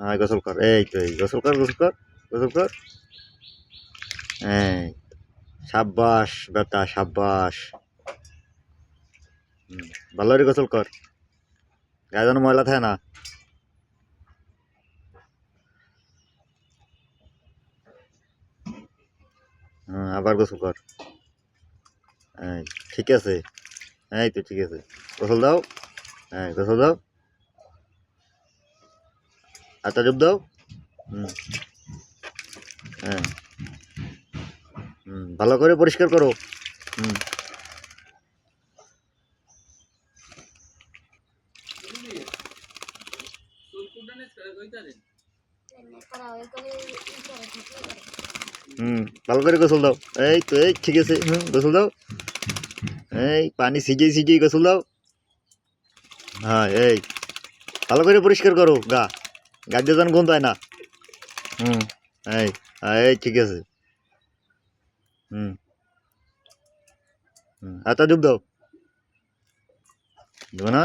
হ্যাঁ গোসল কর, এই তো এই গোসল কর, গোসল কর, গোসল কর। এই সাব্বাস বেটা সাব্বাস। ভালো করে গোসল কর, গায়ে যেন ময়লা থাকে না। আবার গোসল কর। এই ঠিক আছে, এই তো ঠিক আছে। গোসল দাও, হ্যাঁ গোসল দাও, আচ্ছা জব দাও। হুম হ্যাঁ ভালো করে পরিষ্কার করো। হুম ভালো করে গোসল দাও। এই তো এই ঠিক আছে, গোসল দাও। এই পানি সিজিয়ে সিজিয়ে গোসল দাও। হ্যাঁ এই ভালো করে পরিষ্কার করো গা, গা দিয়ে যেন গন্ধ হয় না। হুম এই এই ঠিক আছে। হুম আচ্ছা ডুব দাও, দেবো না।